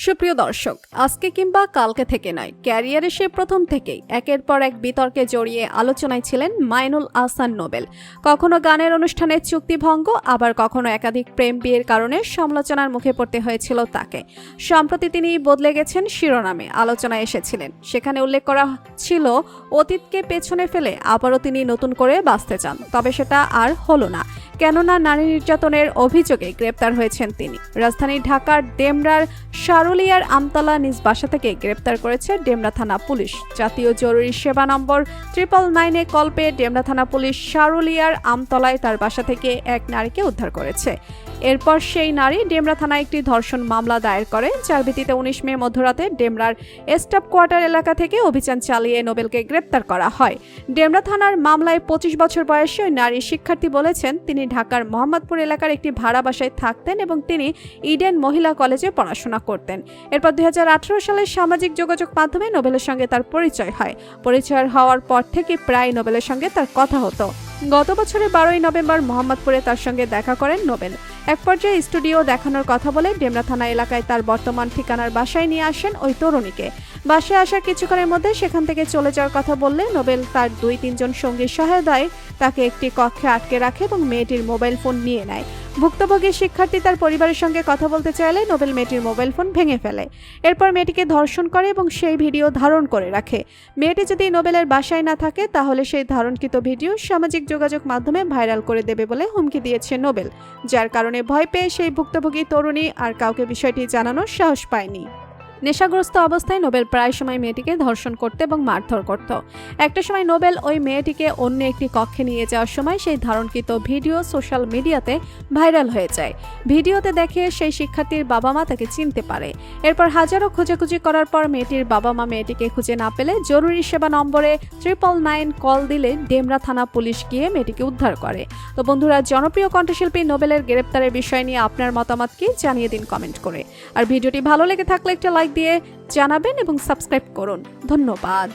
সুপ্রিয় দর্শক, আজকে কিংবা কালকে থেকে নয়, ক্যারিয়ারে সে প্রথম থেকেই একের পর এক বিতর্কে জড়িয়ে আলোচনায় ছিলেন মাইনুল আহসান নোবেল। কখনো গানের অনুষ্ঠানে চুক্তিভঙ্গ, আবার কখনো একাধিক প্রেম বিয়ের কারণে সমালোচনার মুখে পড়তে হয়েছিল তাকে। সম্প্রতি তিনি বদলে গেছেন শিরোনামে আলোচনায় এসেছিলেন। সেখানে উল্লেখ করা ছিল অতীতকে পেছনে ফেলে আবারও তিনি নতুন করে বাঁচতে চান, তবে সেটা আর হলো না। কেননা নারী নির্যাতনের অভিযোগে গ্রেপ্তার হয়েছেন তিনি। রাজধানী ঢাকার ডেমরার শারুলিয়ার আমতলা নিজ বাসা থেকে গ্রেপ্তার করেছে ডেমরা থানা পুলিশ। জাতীয় জরুরি সেবা নম্বর 999-এ কল পেয়ে ডেমরা থানা পুলিশ শারুলিয়ার আমতলায় তার বাসা থেকে এক নারীকে উদ্ধার করেছে। এরপর সেই নারী ডেমরা থানায় একটি ধর্ষণ মামলা দায়ের করে, যার ভিত্তিতে 19 মে মধ্যরাতে ডেমরার স্টাফ কোয়ার্টার এলাকা থেকে অভিযান চালিয়ে নোবেলকে গ্রেপ্তার করা হয়। ডেমরা থানার মামলায় 25 বছর বয়সী ওই নারী শিক্ষার্থী বলেছেন, তিনি ঢাকার মোহাম্মদপুর এলাকার একটি ভাড়া বাসায় থাকতেন এবং তিনি ইডেন মহিলা কলেজে পড়াশোনা করতেন। এরপর 2018 সালে সামাজিক যোগাযোগ মাধ্যমে নোবেলের সঙ্গে তার পরিচয় হয়। পরিচয় হওয়ার পর থেকে প্রায় নোবেলের সঙ্গে তার কথা হতো। গত বছরের 12 নভেম্বর মোহাম্মদপুরে তার সঙ্গে দেখা করেন নোবেল। এক পর্যায়ে স্টুডিও দেখানোর কথা বলে ডেমরা থানা এলাকায় তার বর্তমান ঠিকানার বাসায় নিয়ে আসেন ওই তরুণীকে। বাসায় আসার কিছুক্ষণের মধ্যে সেখান থেকে চলে যাওয়ার কথা বললে নোবেল তার 2-3 জন সঙ্গীর সহায়তায় তাকে একটি কক্ষে আটকে রাখে এবং মেয়েটির মোবাইল ফোন নিয়ে নেয়। ভুক্তভোগী শিক্ষার্থী তার পরিবারের সঙ্গে কথা বলতে চাইলে নোবেল মেয়েটির মোবাইল ফোন ভেঙে ফেলে। এরপর মেয়েটিকে ধর্ষণ করে এবং সেই ভিডিও ধারণ করে রাখে। মেয়েটি যদি নোবেলের বাসায় না থাকে তাহলে সেই ধারণকৃত ভিডিও সামাজিক যোগাযোগ মাধ্যমে ভাইরাল করে দেবে বলে হুমকি দিয়েছে নোবেল, যার কারণে ভয় পেয়ে সেই ভুক্তভোগী তরুণী আর কাউকে বিষয়টি জানানোর সাহস পায়নি। নেশাগ্রস্ত অবস্থায় নোবেল প্রায় সময় মেয়েটিকে ধর্ষণ করত এবং মারধর করত। একটা সময় নোবেল ওই মেয়েটিকে অন্য একটি কক্ষে নিয়ে যাওয়ার সময় সেই ধারণকৃত ভিডিও সোশ্যাল মিডিয়াতে ভাইরাল হয়ে যায়। ভিডিওতে দেখে সেই শিক্ষার্থীর বাবা মা তাকে চিনতে পারে। এরপর হাজারো খোঁজাখুঁজি করার পর মেয়েটির বাবা মা মেয়েটিকে খুঁজে না পেলে জরুরি সেবা নম্বরে 999 কল দিলে ডেমরা থানা পুলিশ গিয়ে মেয়েটিকে উদ্ধার করে। তো বন্ধুরা, জনপ্রিয় কণ্ঠশিল্পী নোবেলের গ্রেপ্তারের বিষয় নিয়ে আপনার মতামত কি জানিয়ে দিন কমেন্ট করে। আর ভিডিওটি ভালো লেগে থাকলে একটা লাইক দিয়ে জানাবেন এবং সাবস্ক্রাইব করুন। ধন্যবাদ।